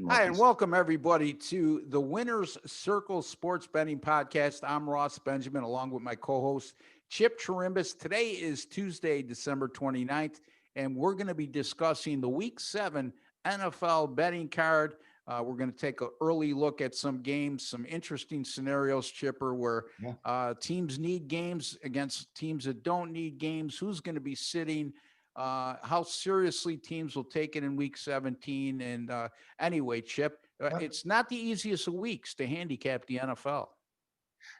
Hi, and welcome everybody to the Winners Circle Sports Betting Podcast. I'm Ross Benjamin, along with my co-host Chip Chirimbes. Today is Tuesday, December 29th, and we're going to be discussing the Week 7 NFL betting card. We're going to take an early look at some games, some interesting scenarios, Chipper, where teams need games against teams that don't need games. Who's going to be sitting? How seriously teams will take it in Week 17. And anyway, Chip, it's not the easiest of weeks to handicap the NFL.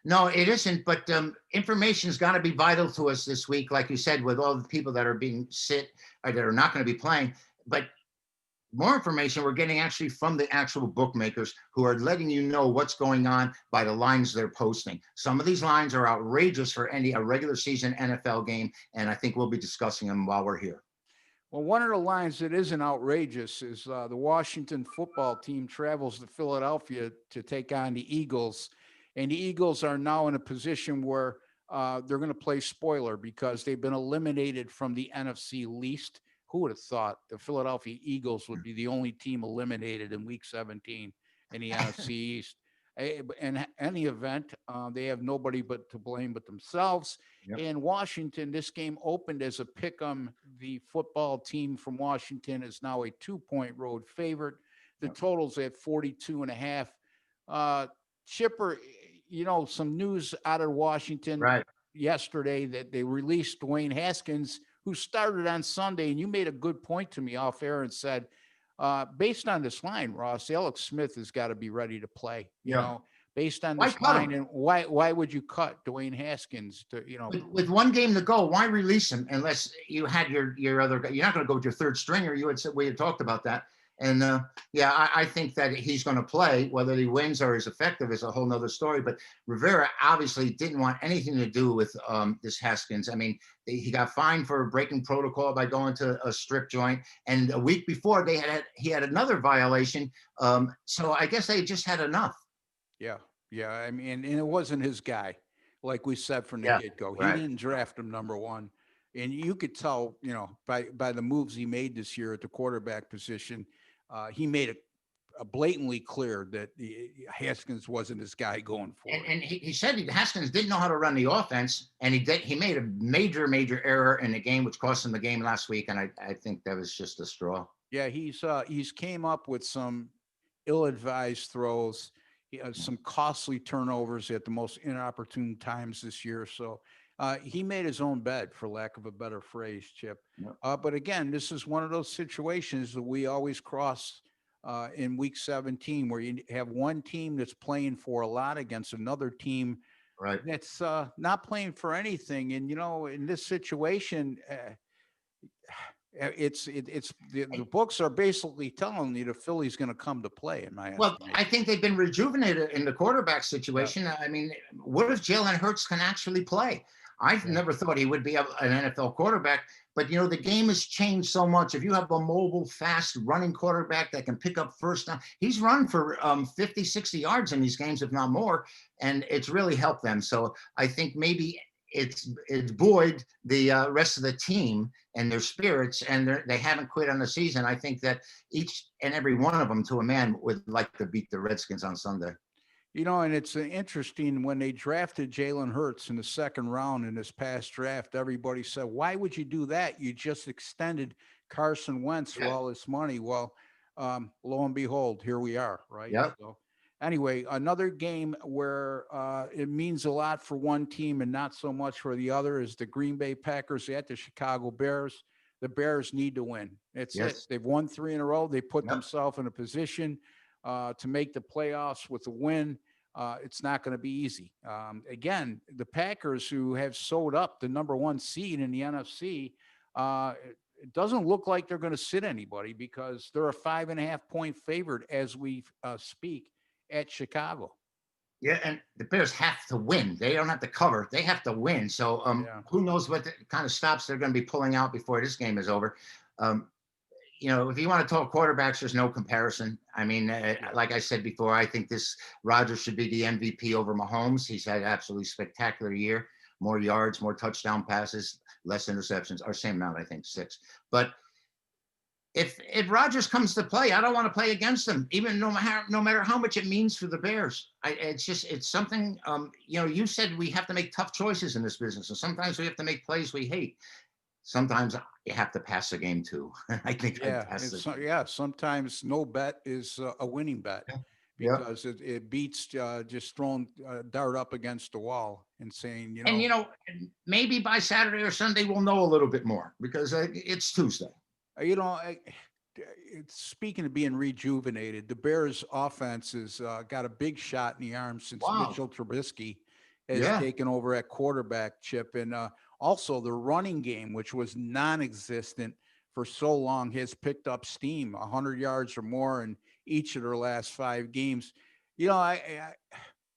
No, it isn't. But information's got to be vital to us this week, like you said, with all the people that are being sit or that are not going to be playing. But more information we're getting actually from the actual bookmakers who are letting you know what's going on by the lines they're posting. Some of these lines are outrageous for a regular season NFL game, and I think we'll be discussing them while we're here. Well, one of the lines that isn't outrageous is the Washington football team travels to Philadelphia to take on the Eagles. And the Eagles are now in a position where they're going to play spoiler because they've been eliminated from the NFC least. Who would have thought the Philadelphia Eagles would be the only team eliminated in Week 17 in the NFC East? In any event, they have nobody but to blame but themselves. Yep. In Washington, this game opened as a pick 'em. The football team from Washington is now a 2-point road favorite. The total's at 42.5. Chipper, some news out of Washington yesterday that they released Dwayne Haskins, who started on Sunday. And you made a good point to me off air and said, based on this line, Ross, Alex Smith has got to be ready to play, based on this line. And why would you cut Dwayne Haskins with one game to go? Why release him unless you had your other guy? You're not going to go with your third stringer. We had talked about that. And I think that he's going to play. Whether he wins or is effective is a whole nother story. But Rivera obviously didn't want anything to do with this Haskins. I mean, he got fined for breaking protocol by going to a strip joint. And a week before, he had another violation. So I guess they just had enough. Yeah. I mean, and it wasn't his guy, like we said from the get-go. He didn't draft him number one. And you could tell, by the moves he made this year at the quarterback position, he made it blatantly clear that Haskins wasn't his guy going forward. And he said Haskins didn't know how to run the offense, and he made a major error in the game, which cost him the game last week. And I think that was just a straw. Yeah, he's came up with some ill-advised throws, some costly turnovers at the most inopportune times this year. So he made his own bed, for lack of a better phrase, Chip. Yep. But again, this is one of those situations that we always cross in Week 17, where you have one team that's playing for a lot against another team that's not playing for anything. And, in this situation, the books are basically telling you the Philly's going to come to play, in my estimation. I think they've been rejuvenated in the quarterback situation. I mean, what if Jalen Hurts can actually play? I've never thought he would be an NFL quarterback, but the game has changed so much. If you have a mobile, fast running quarterback that can pick up first down, he's run for 50, 60 yards in these games, if not more, and it's really helped them. So I think maybe it's buoyed the rest of the team and their spirits, and they haven't quit on the season. I think that each and every one of them, to a man, would like to beat the Redskins on Sunday. And it's interesting, when they drafted Jalen Hurts in the second round in this past draft, everybody said, why would you do that? You just extended Carson Wentz for all this money. Well, lo and behold, here we are, right? Yep. So anyway, another game where it means a lot for one team and not so much for the other is the Green Bay Packers at the Chicago Bears. The Bears need to win. It's it. They've won 3 in a row. They put themselves in a position to make the playoffs with a win. It's not going to be easy. Again, the Packers, who have sewed up the number 1 seed in the NFC, it doesn't look like they're going to sit anybody because they're a 5.5-point favorite as we speak at Chicago. Yeah, and the Bears have to win. They don't have to cover. They have to win. So who knows what kind of stops they're going to be pulling out before this game is over. If you want to talk quarterbacks, there's no comparison. I mean, like I said before, I think this Rodgers should be the MVP over Mahomes. He's had an absolutely spectacular year. More yards, more touchdown passes, less interceptions, or same amount, I think, 6. But if Rodgers comes to play, I don't want to play against him, even no matter how much it means for the Bears. It's something. You said we have to make tough choices in this business, and sometimes we have to make plays we hate. Sometimes you have to pass the game too. I think I'd Yeah, pass the game. yeah. Sometimes no bet is a winning bet Yeah. because it beats just throwing a dart up against the wall and saying, And maybe by Saturday or Sunday we'll know a little bit more because it's Tuesday. you know, I, speaking of being rejuvenated, the Bears' offense has got a big shot in the arm since Wow. Mitchell Trubisky has Yeah. taken over at quarterback, Chip, and also the running game, which was non-existent for so long, has picked up steam. 100 yards or more in each of their last 5 games. I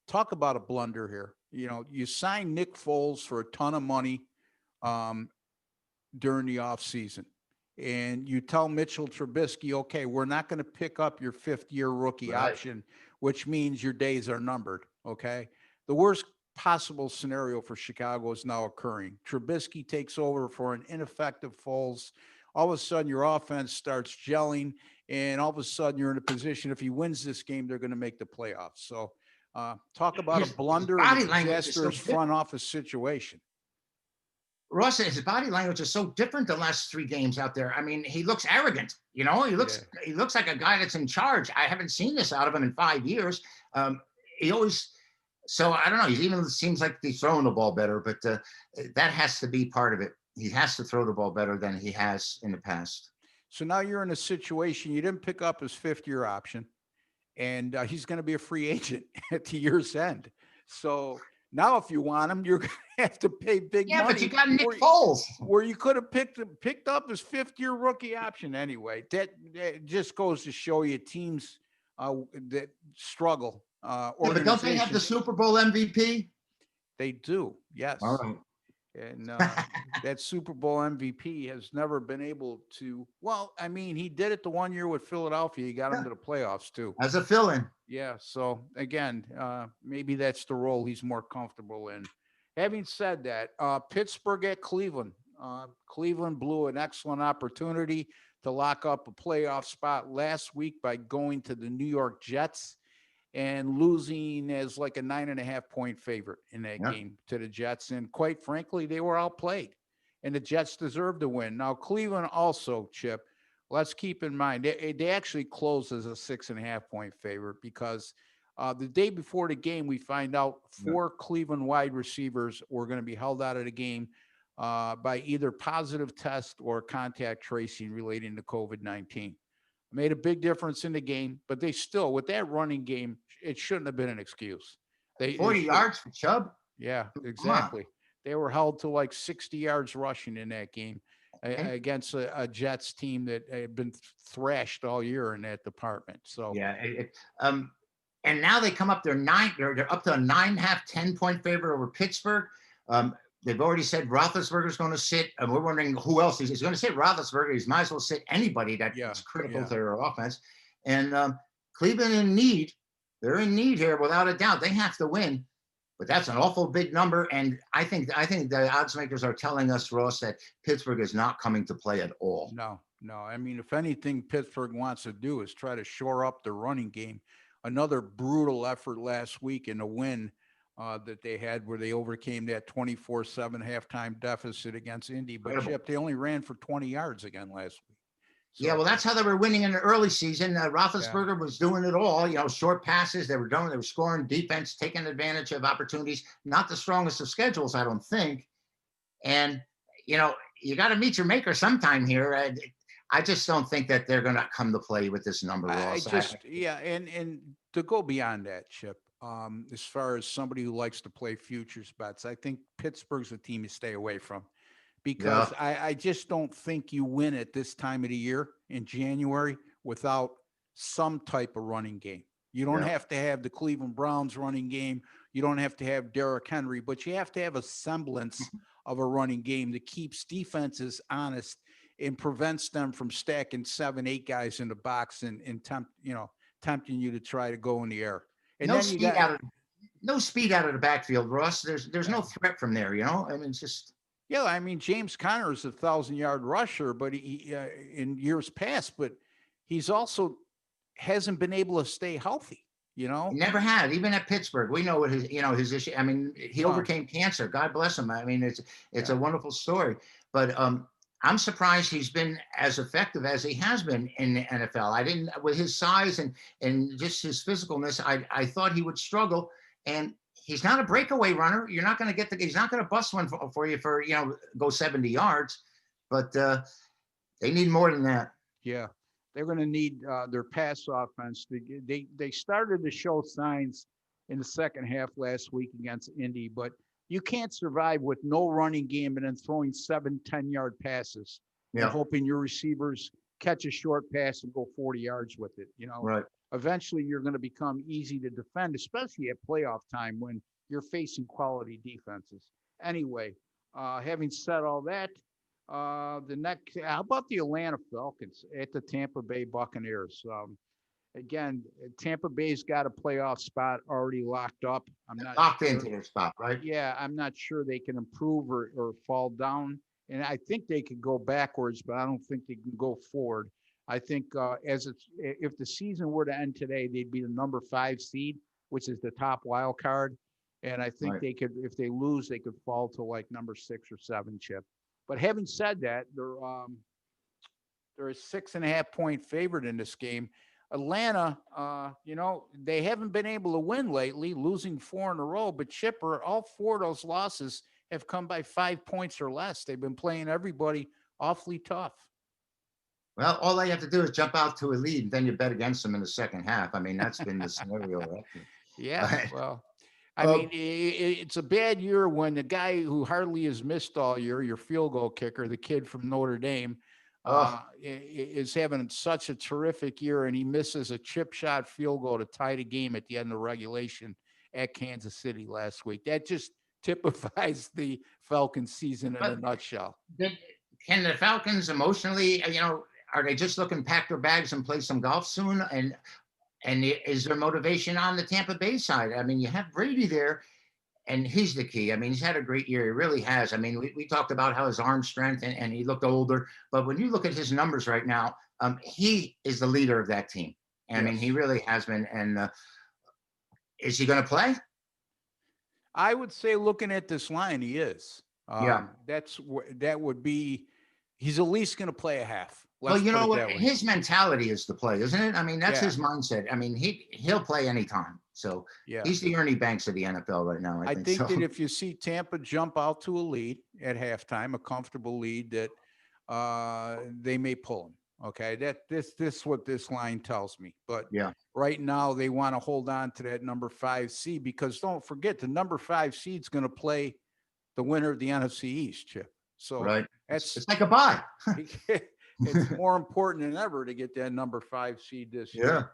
talk about a blunder here. You signed Nick Foles for a ton of money um, during the offseason. And you tell Mitchell Trubisky, okay, we're not going to pick up your 5th-year rookie Right. option, which means your days are numbered. Okay. The worst possible scenario for Chicago is now occurring. Trubisky takes over for an ineffective Foles. All of a sudden, your offense starts gelling, and all of a sudden, you're in a position. If he wins this game, they're going to make the playoffs. So, talk about His a blunder and body a language is so disastrous front office situation. Ross, his body language is so different the last 3 games out there. I mean, he looks arrogant. He looks like a guy that's in charge. I haven't seen this out of him in 5 years. He always. So I don't know. He even seems like he's throwing the ball better, but that has to be part of it. He has to throw the ball better than he has in the past. So now you're in a situation you didn't pick up his 5th-year option, and he's going to be a free agent at the year's end. So now, if you want him, you're going to have to pay big money. Yeah, but you got Nick Foles, where you could have picked up his 5th-year rookie option anyway. That just goes to show you teams that struggle. Yeah, but don't they have the Super Bowl MVP? They do, yes. All right. And that Super Bowl MVP has never been able to. Well, I mean, he did it the one year with Philadelphia. He got him to the playoffs too. As a fill-in. Yeah. So again, maybe that's the role he's more comfortable in. Having said that, Pittsburgh at Cleveland. Cleveland blew an excellent opportunity to lock up a playoff spot last week by going to the New York Jets and losing as like a 9.5-point favorite in that game to the Jets. And quite frankly, they were outplayed, and the Jets deserved to win. Now, Cleveland also, Chip, let's keep in mind, they actually closed as a 6.5-point favorite because the day before the game, we find out 4 Cleveland wide receivers were going to be held out of the game by either positive test or contact tracing relating to COVID-19. Made a big difference in the game, but they still, with that running game, it shouldn't have been an excuse. 40 yards for Chubb? Yeah, exactly. They were held to like 60 yards rushing in that game against a Jets team that had been thrashed all year in that department. So yeah, and now they come up. They're up to a 9.5, 10-point favorite over Pittsburgh. They've already said Roethlisberger's going to sit, and we're wondering who else he's going to sit. Roethlisberger. He might as well sit anybody that's critical to their offense. And Cleveland in need. They're in need here without a doubt. They have to win, but that's an awful big number. And I think the odds makers are telling us, Ross, that Pittsburgh is not coming to play at all. No. I mean, if anything Pittsburgh wants to do is try to shore up the running game. Another brutal effort last week in a win that they had where they overcame that 24-7 halftime deficit against Indy. But Chip, they only ran for 20 yards again last week. So, yeah, well, that's how they were winning in the early season. Roethlisberger was doing it all, short passes. They were scoring defense, taking advantage of opportunities. Not the strongest of schedules, I don't think. And, you got to meet your maker sometime here. I just don't think that they're going to come to play with this number, Ross. And to go beyond that, Chip, as far as somebody who likes to play futures bets, I think Pittsburgh's a team to stay away from because I just don't think you win at this time of the year in January without some type of running game. You don't have to have the Cleveland Browns running game. You don't have to have Derrick Henry, but you have to have a semblance of a running game that keeps defenses honest and prevents them from stacking 7, 8 guys in the box and tempting you to try to go in the air. And no speed out of the backfield, Ross. There's no threat from there, I mean, it's just. Yeah, I mean James Conner is a 1,000-yard rusher, but in years past, but he's also hasn't been able to stay healthy. You He know, never had, even at Pittsburgh. We know what his issue. I mean, he well, overcame cancer. God bless him. I mean, it's yeah, a wonderful story. But I'm surprised he's been as effective as he has been in the NFL. I didn't, with his size and just his physicalness, I thought he would struggle. And he's not a breakaway runner. You're not going to get he's not going to bust one for you for go 70 yards. But they need more than that. yeah, they're going to need their pass offense. They started to show signs in the second half last week against Indy, but you can't survive with no running game and then throwing 7 10-yard passes and Yeah, hoping your receivers catch a short pass and go 40 yards with it. right. Eventually you're going to become easy to defend, especially at playoff time when you're facing quality defenses. Anyway, having said all that, how about the Atlanta Falcons at the Tampa Bay Buccaneers? Again, Tampa Bay's got a playoff spot already locked up. I'm not Locked sure. into their spot, right? Yeah, I'm not sure they can improve or fall down. And I think they could go backwards, but I don't think they can go forward. I think if the season were to end today, they'd be the number 5 seed, which is the top wild card. And I think Right. they could, if they lose, they could fall to like number 6 or 7, Chip. But having said that, they're a 6.5 point favorite in this game. Atlanta, they haven't been able to win lately, losing 4 in a row. But Chipper, all 4 of those losses have come by 5 points or less. They've been playing everybody awfully tough. Well, all they have to do is jump out to a lead, and then you bet against them in the second half. I mean, that's been the scenario, Yeah, right? well, I Uh, mean, it's a bad year when the guy who hardly has missed all year, your field goal kicker, the kid from Notre Dame, oh, is having such a terrific year, and he misses a chip shot field goal to tie the game at the end of regulation at Kansas City last week. That just typifies the Falcons season in a but nutshell. did, can the Falcons emotionally, are they just looking to pack their bags and play some golf soon? And is there motivation on the Tampa Bay side? I mean, you have Brady there, and he's the key. I mean, he's had a great year. He really has. I mean, we talked about how his arm strength and he looked older, but when you look at his numbers right now, he is the leader of that team. I mean, he Yes. really has been. And is he going to play? I would say looking at this line, he is. Yeah. That would be he's at least going to play a half. Well, Let's you put know it what? that way. His mentality is to play, isn't it? I mean, that's Yeah, his mindset. I mean, he'll play anytime. So yeah. he's the Ernie Banks of the NFL right now. I I think think so. that if you see Tampa jump out to a lead at halftime, a comfortable lead, that they may pull him. Okay, this is what this line tells me. But Yeah. right now they want to hold on to that number 5 seed because don't forget the number 5 seed is going to play the winner of the NFC East, Chip. So Right. that's It's like a bye. it's more important than ever to get that number 5 seed this Yeah. year.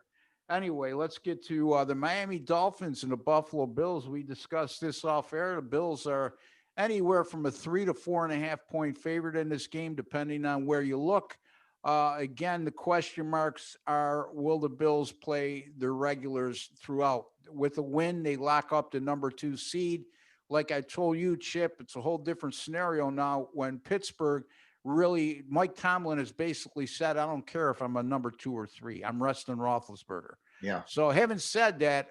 Anyway, let's get to the Miami Dolphins and the Buffalo Bills. We discussed this off air. The Bills are anywhere from a 3 to 4.5 point favorite in this game, depending on where you look. Again, the question marks are: will the Bills play their regulars throughout? With a win, they lock up the number 2 seed. Like I told you, Chip, it's a whole different scenario now when Pittsburgh really, Mike Tomlin has basically said, I don't care if I'm a number 2 or 3. I'm resting Roethlisberger. Yeah. So having said that,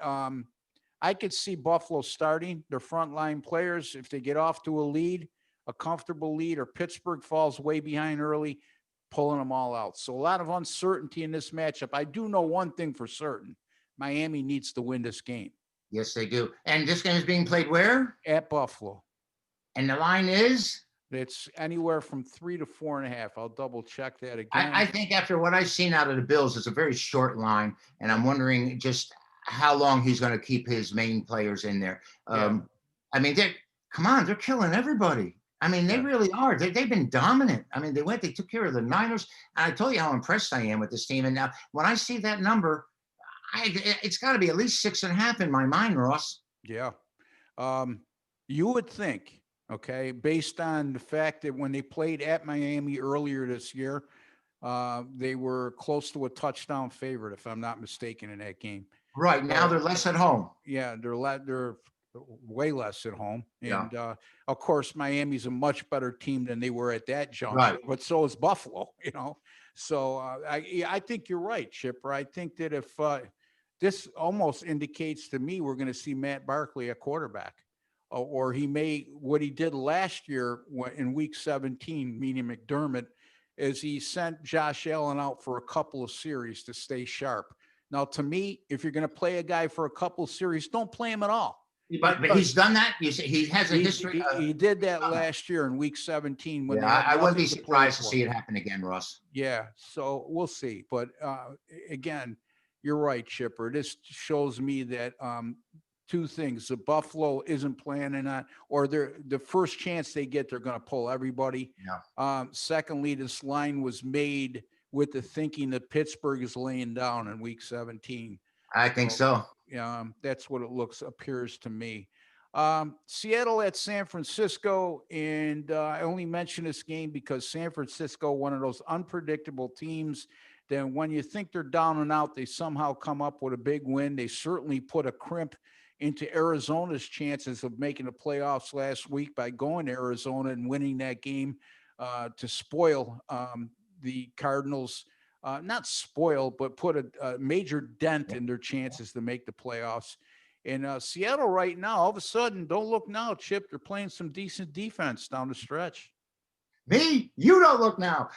I could see Buffalo starting their frontline players if they get off to a lead, a comfortable lead, or Pittsburgh falls way behind early, pulling them all out. So a lot of uncertainty in this matchup. I do know one thing for certain. Miami needs to win this game Yes, they do. And this game is being played where? at Buffalo. And the line is? It's anywhere from 3 to 4.5. I'll double check that I again. think after what I've seen out of the Bills, it's a very short line, and I'm wondering just how long he's going to keep his main players in there. Yeah, I mean, come on, they're killing everybody. I mean, they yeah. really are. They've been dominant. I mean, they took care of the Niners. And I told you how impressed I am with this team. And now when I see that number, it's got to be at least 6.5 in my mind, Ross. Yeah. You would think, okay, based on the fact that when they played at Miami earlier this year, they were close to a touchdown favorite, if I'm not mistaken, in that game. Right now, So they're less at home. yeah, they're way less at home. Yeah. And of course, Miami's a much better team than they were at that juncture, Right. but so is Buffalo, So I think you're right, Chipper. I think that if this almost indicates to me we're going to see Matt Barkley at quarterback, or he may, what he did last year in week 17, meaning McDermott, is he sent Josh Allen out for a couple of series to stay sharp. Now, to me, if you're going to play a guy for a couple of series, don't play him at all. But he's done that. He has a history. He did that last year in week 17 when Yeah, they had I wouldn't be nothing to play surprised to for. see it happen again, Ross. Yeah, so we'll see. But again, you're right, Chipper. This shows me that two things: the Buffalo isn't planning on, or they're the first chance they get, they're going to pull everybody. Yeah. Secondly, this line was made with the thinking that Pittsburgh is laying down in week 17. I think so. That's what it appears to me. Seattle at San Francisco, and I only mention this game because San Francisco, one of those unpredictable teams, then when you think they're down and out, they somehow come up with a big win. They certainly put a crimp into Arizona's chances of making the playoffs last week by going to Arizona and winning that game to spoil the Cardinals. Not spoil, but put a major dent in their chances to make the playoffs. And Seattle right now, all of a sudden, don't look now, Chip, they're playing some decent defense down the stretch. Me? You don't look now.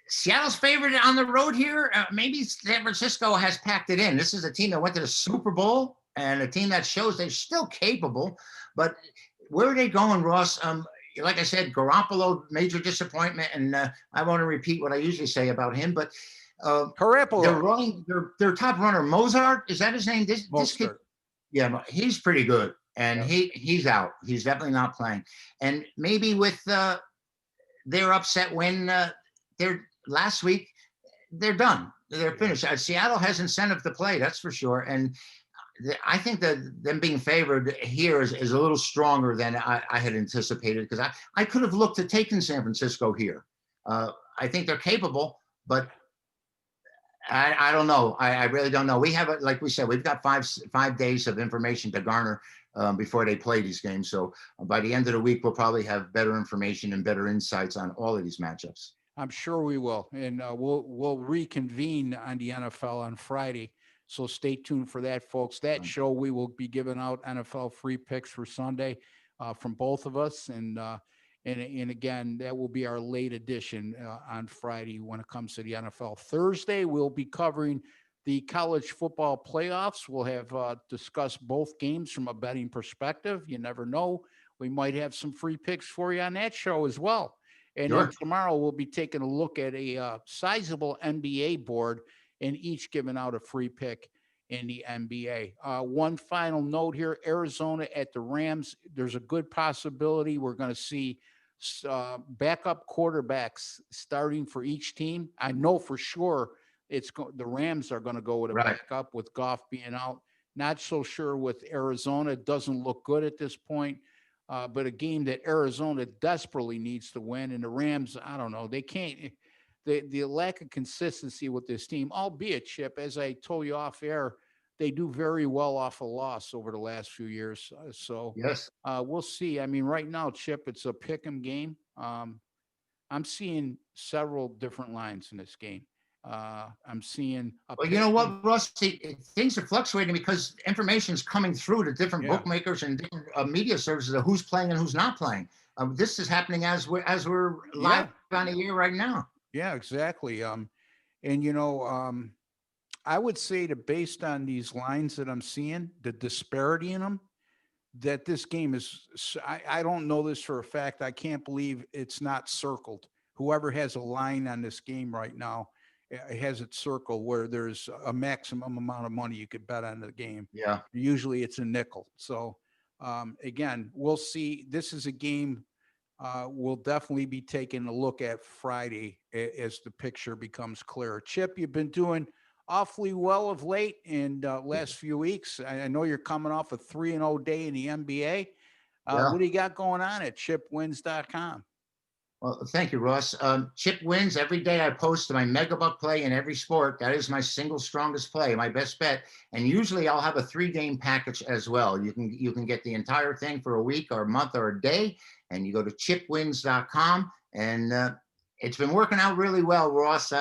Seattle's favorite on the road here. Maybe San Francisco has packed it in. This is a team that went to the Super Bowl and a team that shows they're still capable. But where are they going, Ross? Like I said, Garoppolo, major disappointment. And I want to repeat what I usually say about him. But their top runner, Mozart, is that his name? This kid, yeah, he's pretty good. And he's out. He's definitely not playing. And maybe with their upset win last week, they're done. They're finished. Seattle has incentive to play, that's for sure. And I think that them being favored here is a little stronger than I had anticipated, because I could have looked at taking San Francisco here. I think they're capable, but I don't know. I really don't know. We have, like we said, we've got five days of information to garner before they play these games. So by the end of the week, we'll probably have better information and better insights on all of these matchups. I'm sure we will. And we'll reconvene on the NFL on Friday. So stay tuned for that, folks. That show, we will be giving out NFL free picks for Sunday from both of us. And again, that will be our late edition on Friday when it comes to the NFL. Thursday, we'll be covering the college football playoffs. We'll have discussed both games from a betting perspective. You never know. We might have some free picks for you on that show as well. And then tomorrow, we'll be taking a look at a sizable NBA board and each giving out a free pick in the NBA. One final note here, Arizona at the Rams. There's a good possibility we're going to see backup quarterbacks starting for each team. I know for sure the Rams are going to go with a backup with Goff being out. Not so sure with Arizona. It doesn't look good at this point. But a game that Arizona desperately needs to win. And the Rams, I don't know. They can't. The lack of consistency with this team, albeit, Chip, as I told you off air, they do very well off a loss over the last few years. So yes, we'll see. I mean, right now, Chip, it's a pick 'em game. I'm seeing several different lines in this game. I'm seeing. Well, you know what, Russ? Things are fluctuating because information is coming through to different bookmakers and different media services of who's playing and who's not playing. This is happening as we're live on the air right now. Yeah, exactly. And I would say that based on these lines that I'm seeing, the disparity in them, that this game is, I don't know this for a fact. I can't believe it's not circled. Whoever has a line on this game right now, it has it circled where there's a maximum amount of money you could bet on the game. Yeah. Usually it's a nickel. So again, we'll see. This is a game we'll definitely be taking a look at Friday as the picture becomes clearer. Chip, you've been doing awfully well of late in last few weeks. I know you're coming off a 3-0 day in the NBA. What do you got going on at chipwins.com? Well, thank you, Ross. Chip wins every day. I post my mega buck play in every sport. That is my single strongest play, my best bet. And usually I'll have a 3-game package as well. You can get the entire thing for a week or a month or a day. And you go to chipwins.com. And it's been working out really well, Ross.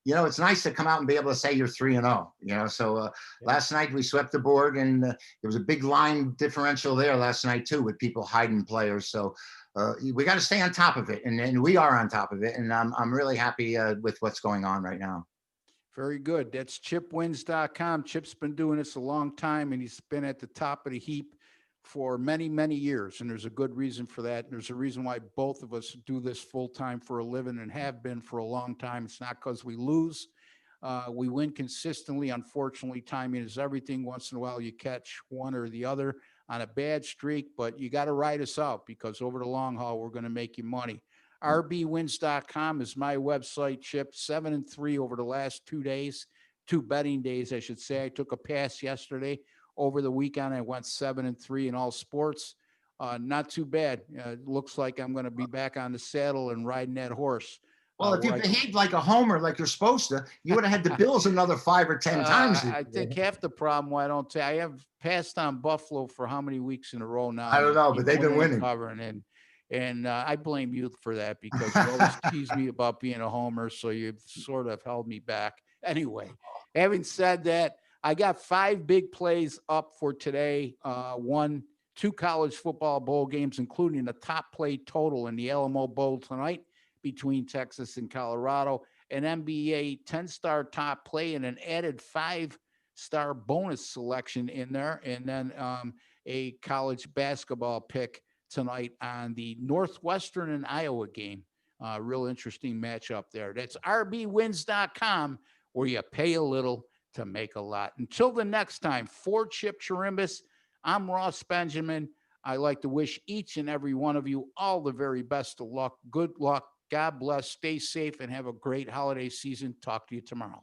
It's nice to come out and be able to say you're 3-0. So Yeah. last night we swept the board, and there was a big line differential there last night too, with people hiding players. So we got to stay on top of it, and we are on top of it. And I'm really happy with what's going on right now. Very good. That's chipwins.com. Chip's been doing this a long time, and he's been at the top of the heap for many, many years. And there's a good reason for that. And there's a reason why both of us do this full time for a living and have been for a long time. It's not because we lose. We win consistently. Unfortunately, timing is everything. Once in a while, you catch one or the other on a bad streak, but you got to ride us out, because over the long haul, we're going to make you money. rbwins.com is my website, Chip. 7-3 over the last 2 days, 2 betting days, I should say. I took a pass yesterday. Over the weekend, I went 7-3 in all sports. Not too bad. It looks like I'm going to be back on the saddle and riding that horse. Well, if you behaved like a homer, like you're supposed to, you would have had the Bills another 5 or 10 times. I think half the problem why I have passed on Buffalo for how many weeks in a row now? I don't know, but they've been winning. Covering, and I blame you for that, because you always tease me about being a homer, so you've sort of held me back. Anyway, having said that, I got 5 big plays up for today. 2 college football bowl games, including a top play total in the Alamo Bowl tonight between Texas and Colorado, an NBA 10-star top play, and an added 5-star bonus selection in there, and then a college basketball pick tonight on the Northwestern and Iowa game. Real interesting matchup there. That's rbwins.com, where you pay a little to make a lot. Until the next time, for Chip Chirimbes, I'm Ross Benjamin. I like to wish each and every one of you all the very best of luck. Good luck. God bless. Stay safe and have a great holiday season. Talk to you tomorrow.